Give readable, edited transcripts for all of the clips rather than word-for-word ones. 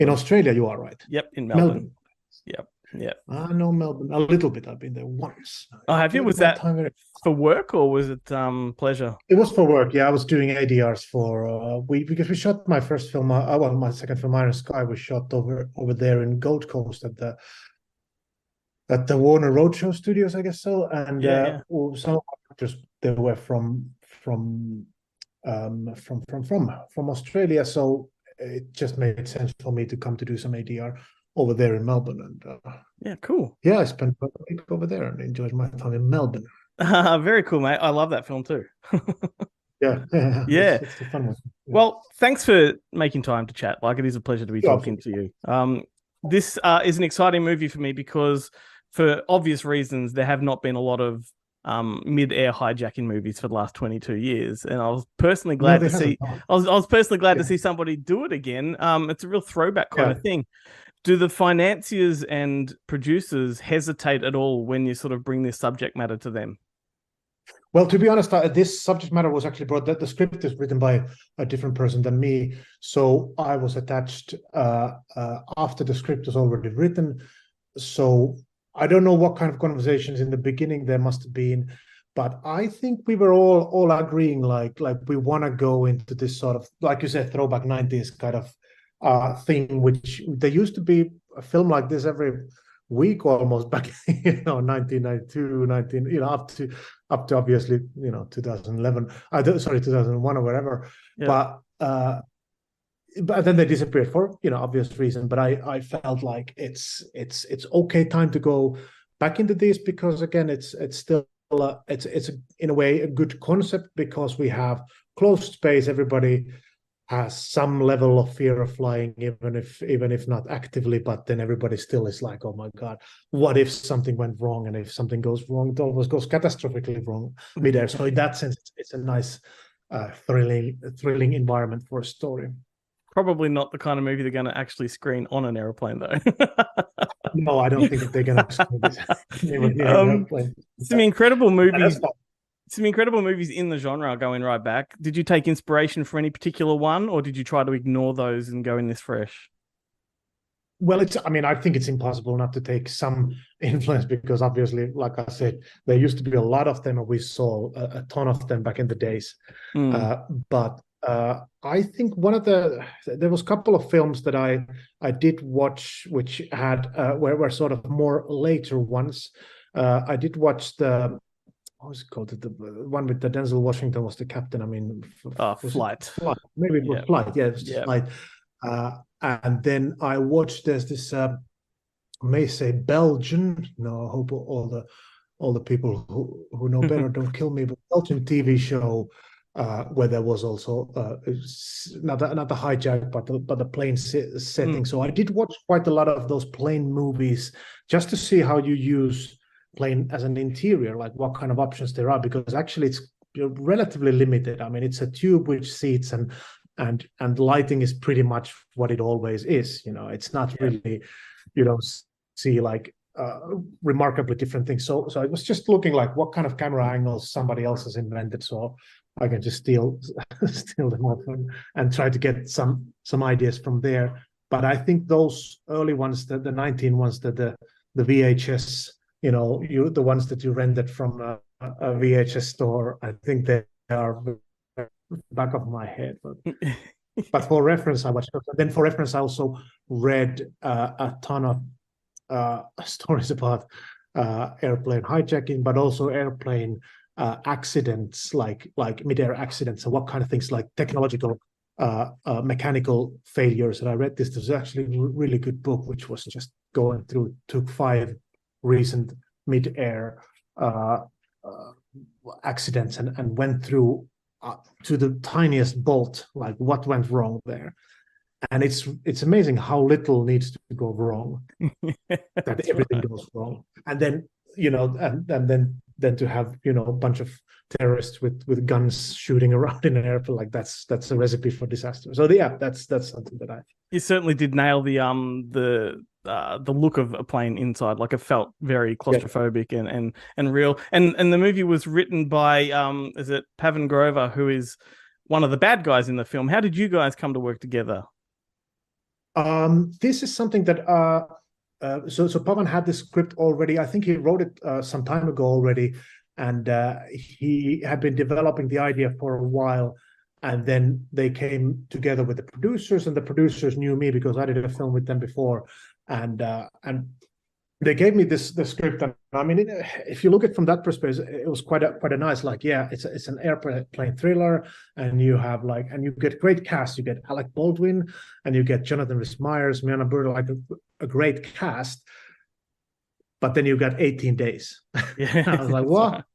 In Australia, you are right. Yep, in Melbourne. Melbourne. Yep, yep. I know Melbourne a little bit. I've been there once. Oh, I have you? enjoyed Was my that time very. for work or was it pleasure? It was for work. Yeah, I was doing ADRs for we because we shot my first film. Well, my second film, Iron Sky, was shot over there in Gold Coast at the Warner Roadshow Studios, I guess so. And Yeah, yeah. well, some of the actors they were from Australia, so it just made sense for me to come to do some ADR over there in Melbourne. And Yeah, cool. yeah, I spent a week over there and enjoyed my time in Melbourne. Very cool, mate. I love that film too. Yeah, yeah, Yeah. it's a fun one. Yeah. Well, thanks for making time to chat. Like, it is a pleasure to be Yeah, talking to you. This is an exciting movie for me because, for obvious reasons, there have not been a lot of mid-air hijacking movies for the last 22 years, and I was personally no, glad there to hasn't. see. I was personally glad to Yeah, see somebody do it again. It's a real throwback kind yeah. of thing. Do the financiers and producers hesitate at all when you sort of bring this subject matter to them? Well, to be honest, this subject matter was actually brought. That the script is written by a different person than me, so I was attached after the script was already written. So I don't know what kind of conversations in the beginning there must have been, but I think we were all agreeing like we want to go into this sort of, like you said, throwback 90s kind of thing, which there used to be a film like this every week almost back 1992 19 up to obviously 2011 sorry 2001 or whatever. Yeah. But then they disappeared for obvious reason. But I felt like it's okay time to go back into this, because again it's still it's in a way a good concept, because we have closed space. Everybody has some level of fear of flying, even if not actively, but then everybody still is like, oh my god, what if something went wrong? And if something goes wrong, it always goes catastrophically wrong midair. So in that sense, it's a nice thrilling environment for a story. Probably not the kind of movie they're going to actually screen on an airplane, though. No, I don't think they're gonna screen this. um, some incredible That's movies. fine. Some incredible movies in the genre going right back. Did you take inspiration from any particular one, or did you try to ignore those and go in this fresh? Well, I mean, I think it's impossible not to take some influence, because obviously, like I said, there used to be a lot of them, and we saw a ton of them back in the days. Mm. Uh, but I think there was a couple of films that I did watch, which had were sort of more later ones. I did watch the what was it called? The one with the Denzel Washington was the captain. I mean, was it Flight. Flight? Maybe it was Yeah. Flight. Yeah, it was just Yeah. Flight. And then I watched there's this I may say Belgian. No, I hope all the people who know better don't kill me. But Belgian TV show where there was also not the hijack, but the plane setting. Mm. So I did watch quite a lot of those plane movies, just to see how you use plane as an interior, like what kind of options there are, because actually it's relatively limited. I mean, it's a tube which seats, and lighting is pretty much what it always is. It's not Yeah. really, you don't see like remarkably different things. So I was just looking like what kind of camera angles somebody else has invented, so I can just steal them off and try to get some ideas from there. But I think those early ones, the 19 ones, that the VHS, the ones that you rented from a VHS store, I think they are back of my head. But for reference, I watched. Then for reference, I also read a ton of stories about airplane hijacking, but also airplane accidents, like mid-air accidents, and what kind of things, like technological mechanical failures. And I read this. There's actually a really good book, which was just going through, took 5 recent mid-air accidents and went through to the tiniest bolt, like what went wrong there. And it's amazing how little needs to go wrong, that everything Right. goes wrong. And then and then to have a bunch of terrorists with guns shooting around in an airplane, like that's a recipe for disaster. So yeah, that's something that I You certainly did nail the look of a plane inside. Like, it felt very yeah. claustrophobic and real. And the movie was written by is it Pavan Grover, who is one of the bad guys in the film. How did you guys come to work together? This is something that so Pavan had this script already. I think he wrote it some time ago already, and he had been developing the idea for a while. And then they came together with the producers, and the producers knew me because I did a film with them before, and they gave me the script. And I mean, if you look at it from that perspective, it was quite a nice, like, yeah, it's an airplane thriller, and you have like, and you get great cast. You get Alec Baldwin, and you get Jonathan Rhys Meyers, Miana Burda, like a great cast. But then you got 18 days. Yeah, I was like, what?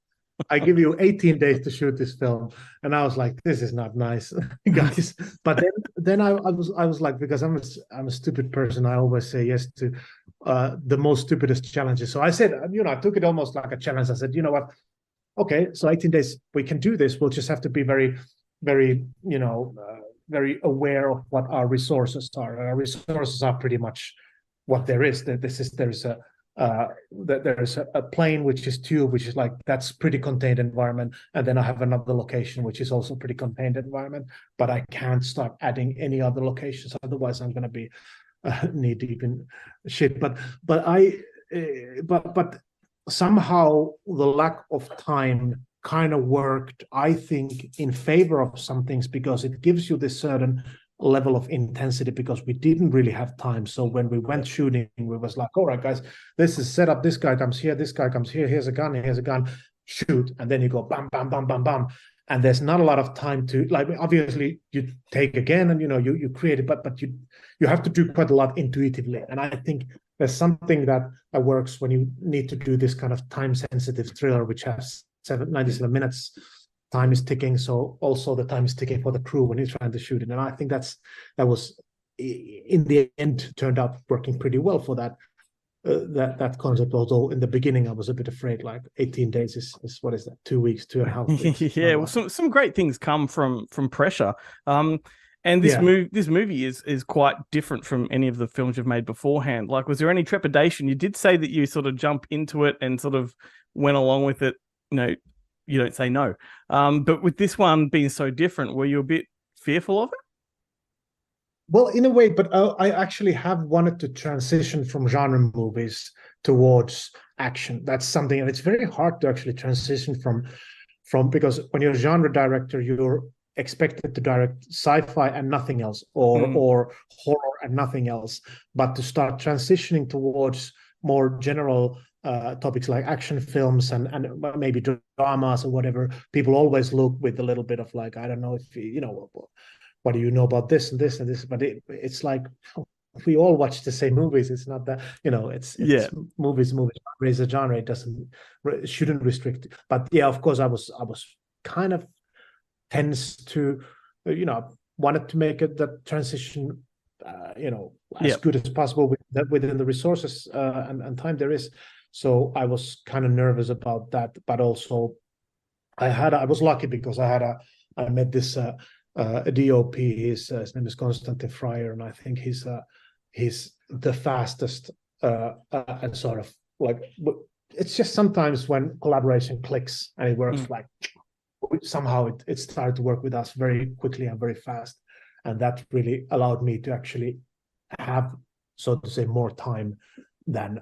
I give you 18 days to shoot this film, and I was like, this is not nice, guys. But then I was like, because I'm a stupid person, I always say yes to the most stupidest challenges. So I said, I took it almost like a challenge. I said, you know what? Okay, so 18 days, we can do this. We'll just have to be very, very, very aware of what our resources are. Our resources are pretty much what there is. There's a plane which is tube, which is like, that's pretty contained environment, and then I have another location which is also pretty contained environment, but I can't start adding any other locations, otherwise I'm going to be knee deep in shit. But somehow the lack of time kind of worked, I think, in favor of some things, because it gives you this certain level of intensity, because we didn't really have time. So when we went shooting, we was like, all right, guys, this is set up. This guy comes here. This guy comes here. Here's a gun. Shoot. And then you go bam, bam, bam, bam, bam. And there's not a lot of time to, like, obviously you take again and, you create it, but you have to do quite a lot intuitively. And I think there's something that works when you need to do this kind of time sensitive thriller, which has 97 minutes. Time is ticking, so also the time is ticking for the crew when you're trying to shoot it. And I think that was, in the end, turned out working pretty well for that concept. Although in the beginning I was a bit afraid, like 18 days is what is that, 2 weeks, 2.5 weeks. Yeah, well, some great things come from pressure. And this movie is quite different from any of the films you've made beforehand. Like, was there any trepidation? You did say that you sort of jump into it and sort of went along with it. You don't say no. But with this one being so different, were you a bit fearful of it? Well, in a way, but I actually have wanted to transition from genre movies towards action. That's something, and it's very hard to actually transition from because when you're a genre director, you're expected to direct sci-fi and nothing else, or horror and nothing else. But to start transitioning towards more general topics like action films and maybe dramas or whatever, people always look with a little bit of like, I don't know if what do you know about this and this and this, but it's like, we all watch the same movies. It's not that, it's movies raise a genre. It shouldn't restrict. But yeah, of course I was kind of tense to wanted to make it that transition as good as possible within the resources and time there is. So I was kind of nervous about that, but also I was lucky because I met this DOP. His name is Konstantin Fryer, and I think he's the fastest and sort of like, it's just sometimes when collaboration clicks and it works, like somehow it started to work with us very quickly and very fast, and that really allowed me to actually have, so to say, more time than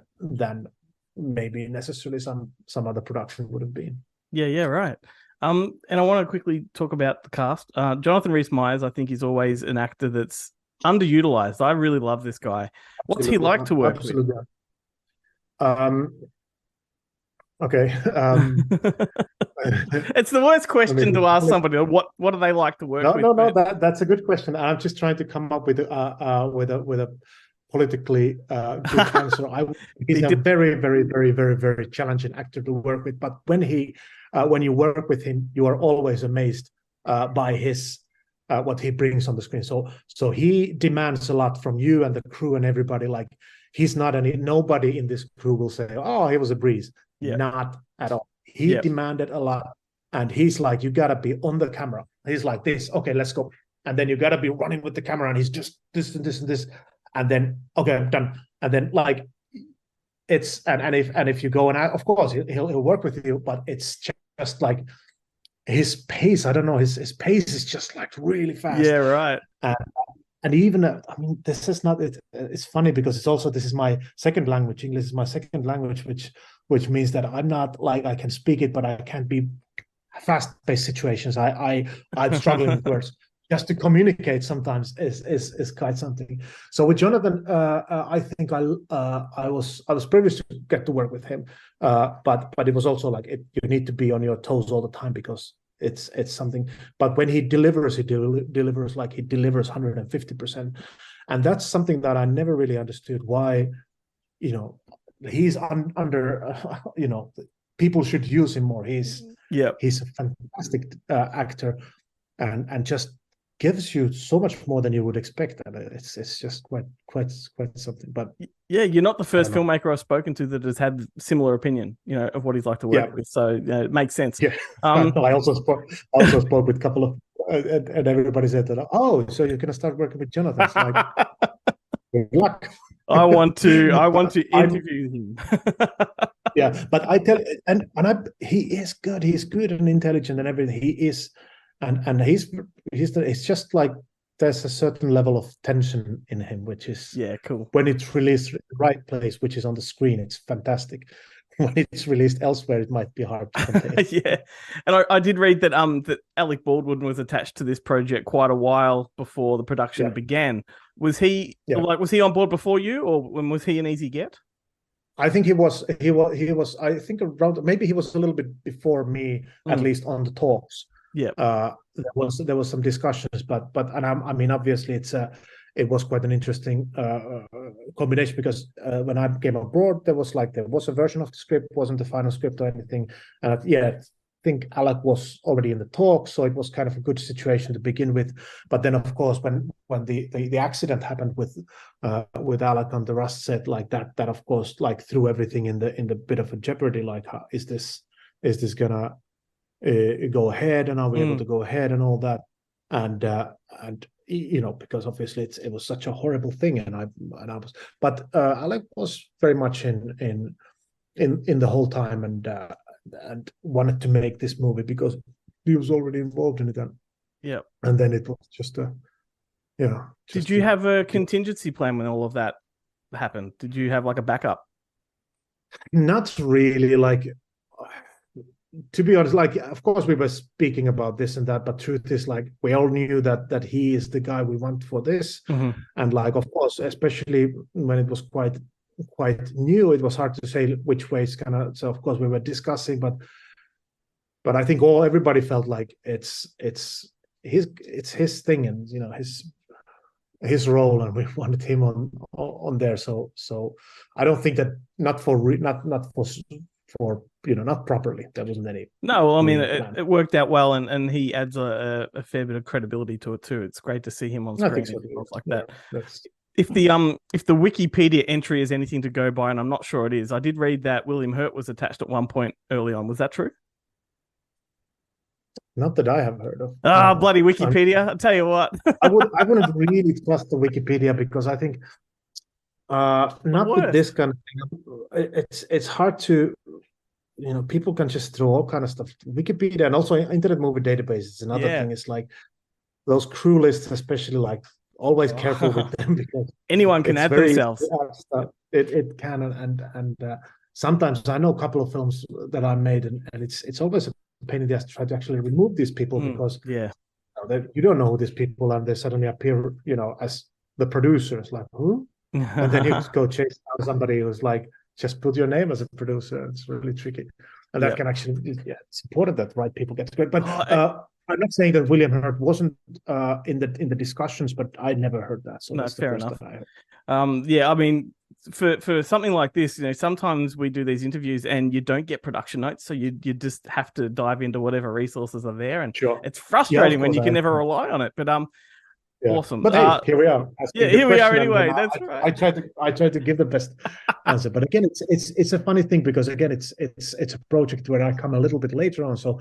maybe necessarily some other production would have been. Yeah, right. And I want to quickly talk about the cast. Jonathan Rhys Meyers, I think, is always an actor that's underutilized. I really love this guy. What's he like to work with? Okay. It's the worst question to ask somebody. What do they like to work with? No, that's a good question. I'm just trying to come up with a politically good answer. He's a very, very, very, very, very challenging actor to work with. But when you work with him, you are always amazed by his what he brings on the screen. So he demands a lot from you and the crew and everybody. Like, he's not nobody in this crew will say, "Oh, he was a breeze." Yeah. Not at all. He demanded a lot, and he's like, "You gotta be on the camera." He's like, "This, okay, let's go," and then you gotta be running with the camera, and he's just this and this and this, and then okay, I'm done, and then like it's and if you go and of course he'll work with you, but it's just like his pace. I don't know, his pace is just like really fast. Yeah, right. and even I mean, this is not it's funny because this is my second language. English is my second language, which means that I'm not like, I can speak it, but I can't be fast-paced situations. I'm struggling with words. Just to communicate sometimes is quite something. So with Jonathan, I think I was privileged to get to work with him, but it was also like you need to be on your toes all the time because it's something. But when he delivers, like he delivers 150%, and that's something that I never really understood why, he's under people should use him more. He's a fantastic actor, and just gives you so much more than you would expect, and it's just quite something. But yeah, you're not the first filmmaker I've spoken to that has had similar opinion, of what he's like to work with. So it makes sense. Yeah, I also spoke with a couple of, and everybody said that. Oh, so you're gonna start working with Jonathan? It's like, good luck. I want to interview him. Yeah, but I tell, he is good. He's good and intelligent and everything. He is. And it's just like there's a certain level of tension in him, which is cool. When it's released in the right place, which is on the screen, it's fantastic. When it's released elsewhere, it might be hard to contain. Yeah, and I did read that that Alec Baldwin was attached to this project quite a while before the production began. Was he was he on board before you, or when was he an easy get? I think he was. I think around, maybe he was a little bit before me, at least on the talks. Yeah, there was some discussions, but I mean, obviously it was quite an interesting combination, because when I came aboard, there was a version of the script, wasn't the final script or anything, and I think Alec was already in the talk, so it was kind of a good situation to begin with. But then, of course, when the accident happened with Alec on the Rust set, like that of course threw everything in the bit of a jeopardy. Like, how is this gonna go ahead, and are we able to go ahead and all that, and because obviously it was such a horrible thing, and I was, but Alec was very much in the whole time, and wanted to make this movie because he was already involved in it, and then it was just did you have a contingency plan when all of that happened? Did you have like a backup? Not really, like, to be honest, like, of course we were speaking about this and that, but truth is, like, we all knew that he is the guy we want for this. And like, of course, especially when it was quite new, it was hard to say which way it's gonna. So of course we were discussing, but I think everybody felt like it's his thing, and his role, and we wanted him on there. So I don't think that not properly. There wasn't any. No, well, I mean, it worked out well, and he adds a fair bit of credibility to it too. It's great to see him on screen like that. If the Wikipedia entry is anything to go by, and I'm not sure it is, I did read that William Hurt was attached at one point early on. Was that true? Not that I have heard of. Bloody Wikipedia! I'll tell you what. I wouldn't really trust the Wikipedia, because I think not with this kind of thing. It's hard to. People can just throw all kind of stuff. Wikipedia and also Internet Movie Database is another thing. It's like those crew lists, especially, like, always careful with them, because anyone can add themselves. It can, and sometimes I know a couple of films that I made, and it's always a pain in the ass to try to actually remove these people, because you don't know who these people are, and they suddenly appear, as the producers, like, who? And then you go chase down somebody who's like, just put your name as a producer. It's really tricky, and that can actually, it's important that right people get great. But I'm not saying that William Hurt wasn't in the discussions, but I never heard that. So that's fair enough. I mean, for something like this, sometimes we do these interviews and you don't get production notes, so you just have to dive into whatever resources are there, and it's frustrating when you can never rely on it. But awesome. But hey, here we are. Here we are anyway. That's right. I tried to give the best answer, but again, it's a funny thing, because again, it's a project where I come a little bit later on. So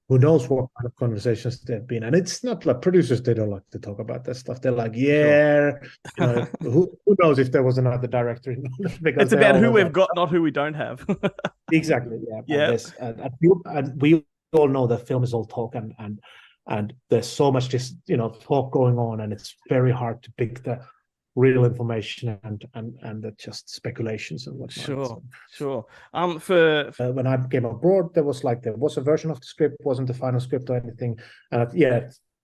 who knows what kind of conversations there've been, and it's not like producers, they don't like to talk about that stuff. They're like, who knows if there was another director? Because it's about who we've got, not who we don't have. Exactly. Yeah. And we all know that film is all talk, and and there's so much just talk going on, and it's very hard to pick the real information and the just speculations and whatnot. Sure. When I came abroad, there was a version of the script, wasn't the final script or anything, and I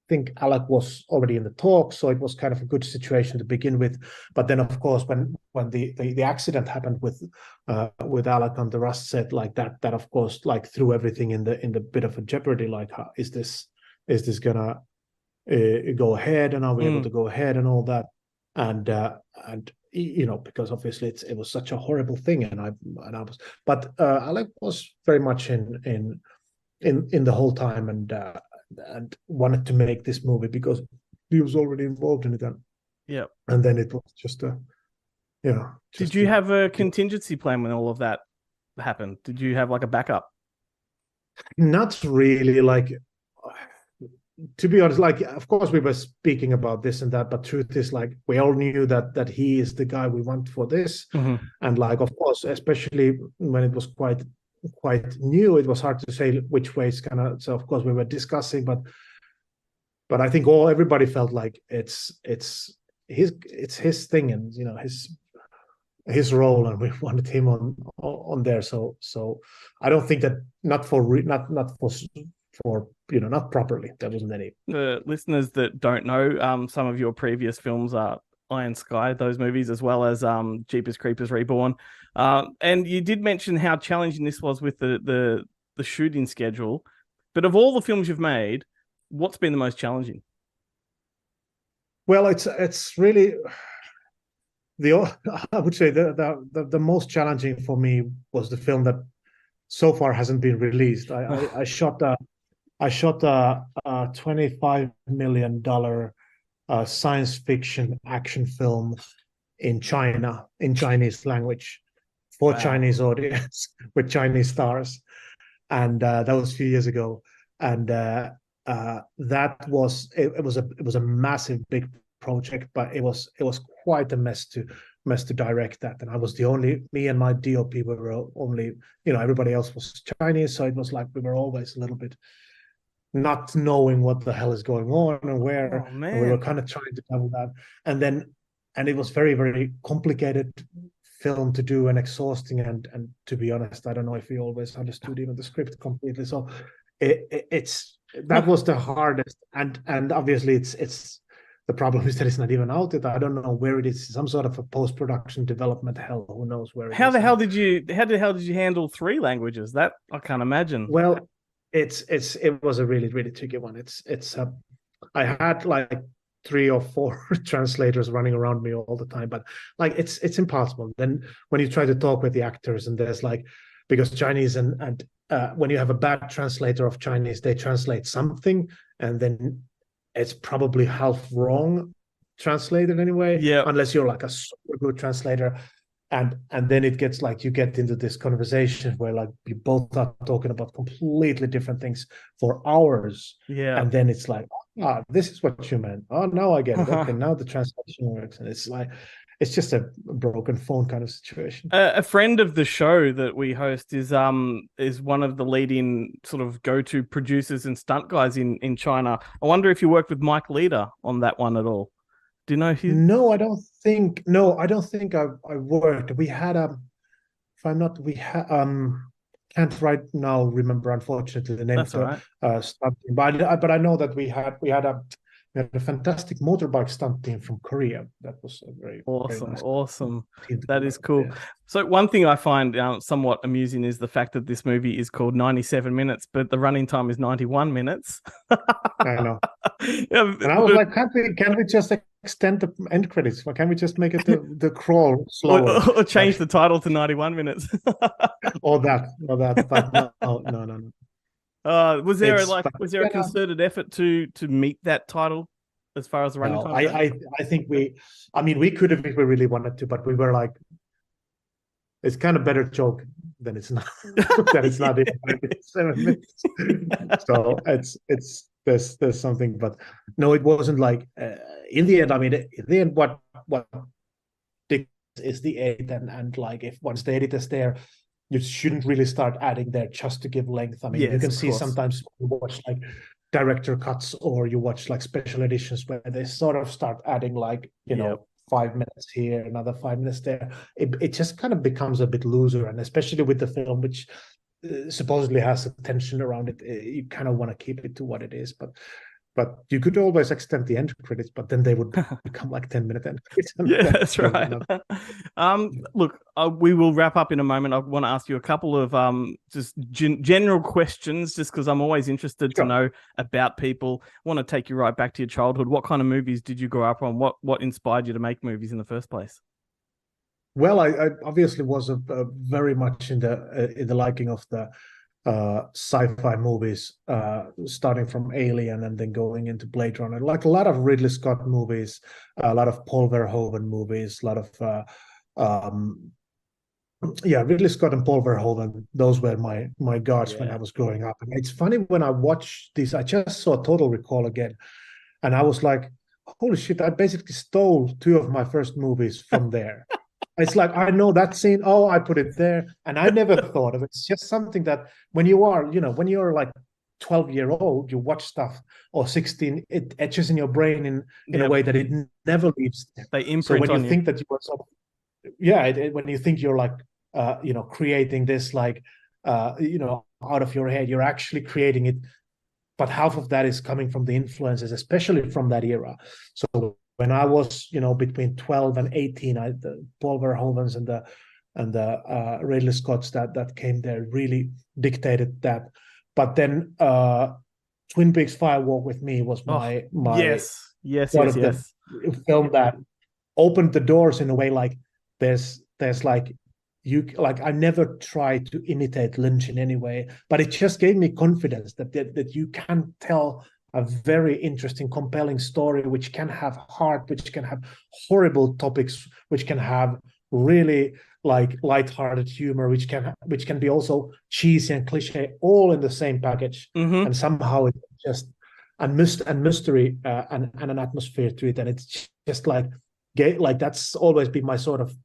think Alec was already in the talk, so it was kind of a good situation to begin with. But then, of course, when the accident happened with Alec on the Rust set, like that of course threw everything in the bit of a jeopardy. Like, how, is this gonna go ahead, and are we able to go ahead and all that? And because obviously it was such a horrible thing, and I was, but Alec was very much in the whole time, and wanted to make this movie because he was already involved in it. And then it was just Did you have a contingency plan when all of that happened? Did you have like a backup? Not really. Like, to be honest, like, of course we were speaking about this and that, but truth is, like, we all knew that he is the guy we want for this. And like, of course, especially when it was quite new, it was hard to say which way it's gonna. So of course we were discussing, but I think everybody felt like it's his thing, and his role, and we wanted him on there. So I don't think that not properly. There wasn't any. The listeners that don't know, some of your previous films are Iron Sky, those movies, as well as Jeepers Creepers Reborn. And you did mention how challenging this was with the shooting schedule. But of all the films you've made, what's been the most challenging? Well, it's really I would say the most challenging for me was the film that so far hasn't been released. I shot a $25 million science fiction action film in China, in Chinese language, for Chinese audience, with Chinese stars, and that was a few years ago. And that was a massive, big project, but it was quite a mess to direct that. And I was me and my DOP were only, everybody else was Chinese, so it was like we were always a little bit not knowing what the hell is going on and where. And we were kind of trying to cover that, and it was very, very complicated film to do, and exhausting, and to be honest, I don't know if we always understood even the script completely. So that was the hardest, and obviously it's the problem is that it's not even out yet. I don't know where it is. Some sort of a post-production development hell. Who knows where it is. How the hell did you handle 3 languages? That I can't imagine. Well, it was a really, really tricky one. I had like 3 or 4 translators running around me all the time, but like it's impossible. Then when you try to talk with the actors, and there's like, because Chinese and when you have a bad translator of Chinese, they translate something, and then it's probably half wrong translated anyway. Yeah. Unless you're like a super good translator. And then it gets like, you get into this conversation where like you both are talking about completely different things for hours. Yeah. And then it's like, this is what you meant. Oh, now I get it. Okay, now the translation works. And it's like, it's just a broken phone kind of situation. A friend of the show that we host is one of the leading sort of go-to producers and stunt guys in China. I wonder if you worked with Mike Leader on that one at all. Do you know if you? No, I don't think I worked. We had can't right now remember, unfortunately, the name That's of the stunt team. But I know that we had a fantastic motorbike stunt team from Korea. That was a very awesome. That is cool. Yeah. So one thing I find somewhat amusing is the fact that this movie is called 97 minutes, but the running time is 91 minutes. I know. And I was like, can we just extend the end credits? Or can we just make it the crawl slower? Or change the title to 91 minutes? or that. But no. Was there a concerted effort to meet that title as far as the running time goes? I think we could have if we really wanted to, but we were like, it's kind of better joke than it's not. That it's not even 7 minutes. So there's something, but no, it wasn't like in the end. I mean, in the end, what is the edit, and like if once the edit is there, you shouldn't really start adding there just to give length. I mean, you can see sometimes you watch like director cuts, or you watch like special editions where they sort of start adding like, you Yep. know, 5 minutes here, another 5 minutes there. It just kind of becomes a bit looser, and especially with the film, which supposedly has a tension around it, you kind of want to keep it to what it is. But you could always extend the end credits, but then they would become like 10-minute end credits. Yeah, that's right. Look, we will wrap up in a moment. I want to ask you a couple of just general questions, just because I'm always interested to know about people. I want to take you right back to your childhood. What kind of movies did you grow up on? What inspired you to make movies in the first place? Well, I obviously was very much in the liking of the sci-fi movies, starting from Alien and then going into Blade Runner. Like a lot of Ridley Scott movies, a lot of Paul Verhoeven movies, a lot of Ridley Scott and Paul Verhoeven. Those were my gods when I was growing up. And it's funny when I watched these. I just saw Total Recall again, and I was like, "Holy shit!" I basically stole two of my first movies from there. It's like, I know that scene. Oh, I put it there. And I never thought of it. It's just something that when you're like 12-year-old, you watch stuff, or 16, it etches in your brain in a way that it never leaves. They imprint so when on you think that you were when you think you're like, creating this, like, out of your head, you're actually creating it. But half of that is coming from the influences, especially from that era. So when I was, between 12 and 18, the Paul Verhoevens and the Ridley Scotts that came there really dictated that. But then Twin Peaks: Fire Walk with Me was my yes the film that opened the doors in a way. Like there's like, I never tried to imitate Lynch in any way, but it just gave me confidence that you can tell a very interesting, compelling story, which can have heart, which can have horrible topics, which can have really like lighthearted humor, which can be also cheesy and cliche, all in the same package. Mm-hmm. And somehow it just and mystery and an atmosphere to it, and it's just like that's always been my sort of,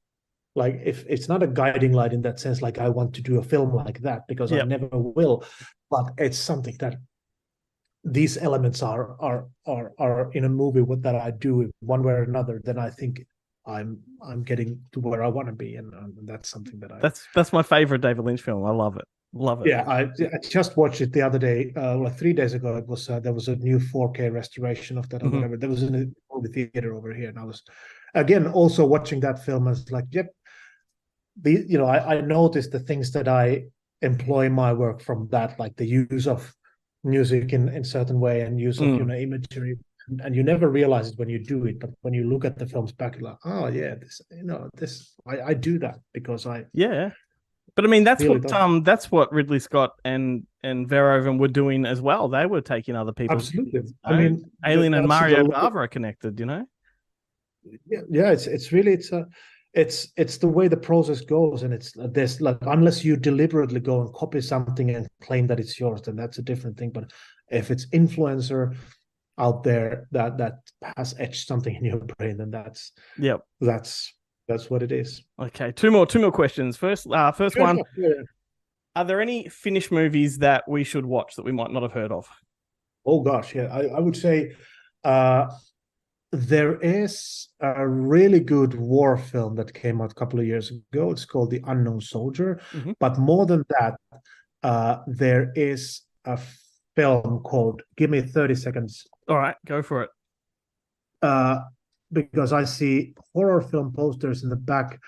like, if it's not a guiding light in that sense, like I want to do a film like that, because I never will, but it's something that these elements are in a movie that I do one way or another, then I think I'm getting to where I want to be, and that's something that that's my favorite David Lynch film. I love it. Yeah, I just watched it the other day, like 3 days ago. It was there was a new 4K restoration of that or whatever. There was in a movie theater over here, and I was again also watching that film. I was like, yep, I noticed the things that I employ my work from that, like the use of music in certain way and use of imagery, and you never realize it when you do it, but when you look at the films back, you're like, oh yeah, this I do that because but I mean that's what Ridley Scott and Verhoeven were doing as well. They were taking other people's absolutely. I mean, Alien and Mario Bava are connected, it's the way the process goes, and there's like, unless you deliberately go and copy something and claim that it's yours, then that's a different thing. But if it's influencer out there that has etched something in your brain, then that's what it is. Okay, two more questions. First one. Are there any Finnish movies that we should watch that we might not have heard of? Oh gosh, yeah, I would say there is a really good war film that came out a couple of years ago. It's called The Unknown Soldier. Mm-hmm. But more than that, there is a film called, give me 30 seconds. All right, go for it. Because I see horror film posters in the back.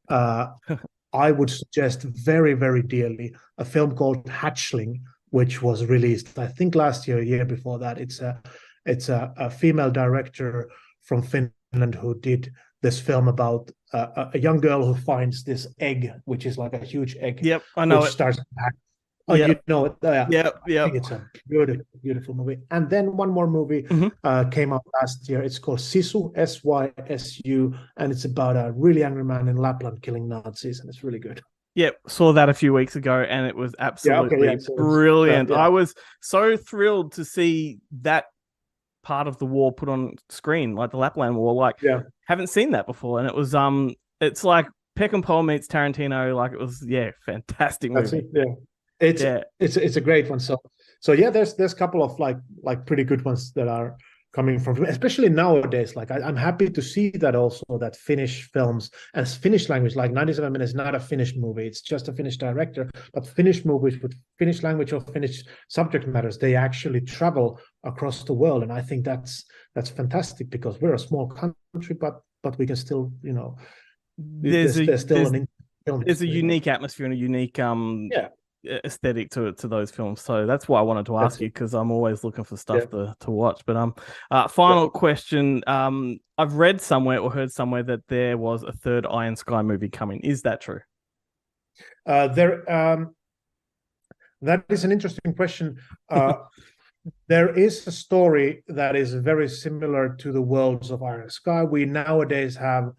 I would suggest very, very dearly a film called Hatchling, which was released, I think, last year, a year before that. It's a female director from Finland who did this film about a young girl who finds this egg, which is like a huge egg. Yep, I know it. Starts back. Oh, you know it. Yeah. I think it's a beautiful, beautiful movie. And then one more movie came out last year. It's called Sisu, SYSU, and it's about a really angry man in Lapland killing Nazis, and it's really good. Yep, saw that a few weeks ago, and it was absolutely brilliant. I was so thrilled to see that part of the war put on screen, like the Lapland War. Like, haven't seen that before, and it was it's like Peckinpah meets Tarantino. Like, it was fantastic movie. That's it. Yeah, it's a great one. So So yeah, there's a couple of like pretty good ones that are coming from, especially nowadays. Like I'm happy to see that also, that Finnish films as Finnish language, like 97 Minutes is not a Finnish movie, it's just a Finnish director, but Finnish movies with Finnish language or Finnish subject matters, they actually travel across the world. And I think that's fantastic, because we're a small country, but we can still, there's still there's a unique atmosphere and a unique aesthetic to those films. So that's why I wanted to ask you, because I'm always looking for stuff to watch. But final question. I've read somewhere or heard somewhere that there was a third Iron Sky movie coming. Is that true? That is an interesting question. There is a story that is very similar to the worlds of Iron Sky. We nowadays have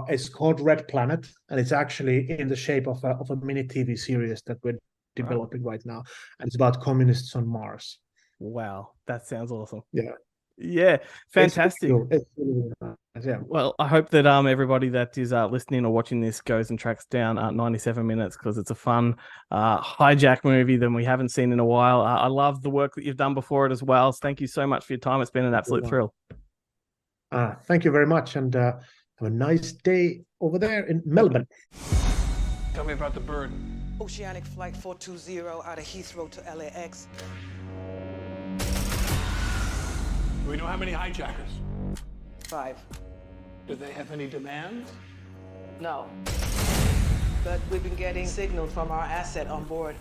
it's called Red Planet, and it's actually in the shape of a mini TV series that we're developing right now, and it's about communists on Mars. Wow, that sounds awesome. Yeah, fantastic. It's really nice. Yeah. Well, I hope that everybody that is listening or watching this goes and tracks down 97 Minutes, because it's a fun hijack movie that we haven't seen in a while. I love the work that you've done before it as well. So thank you so much for your time. It's been an absolute thrill. Thank you very much, and have a nice day over there in Melbourne. Tell me about the bird. Oceanic Flight 420 out of Heathrow to LAX. Do we know how many hijackers? 5. Do they have any demands? No. But we've been getting signals from our asset on board.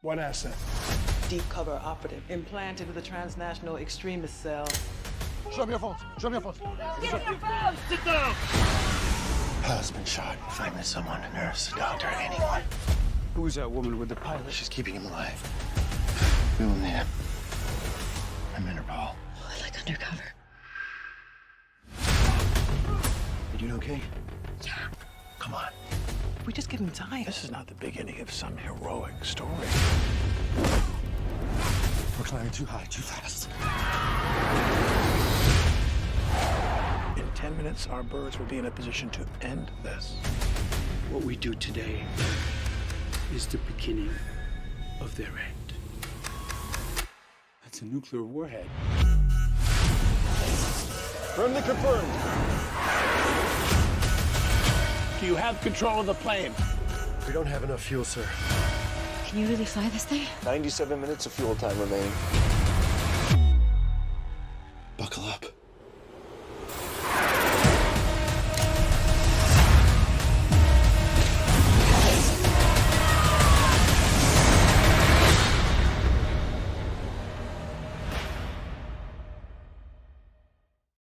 What asset? Deep cover operative, implanted with a transnational extremist cell. Show me your phone. Show me your phone. Give me your phone! Sit down! Husband shot. Find me someone, a nurse, a doctor, anyone. Who's that woman with the pilot? She's keeping him alive. We will need him. I'm Interpol. I like undercover. You doing okay? Yeah. Come on. We just give him time. This is not the beginning of some heroic story. We're climbing too high, too fast. In 10 minutes, our birds will be in a position to end this. What we do today is the beginning of their end. That's a nuclear warhead. Firmly confirmed. Do you have control of the plane? We don't have enough fuel, sir. Can you really fly this thing? 97 minutes of fuel time remaining.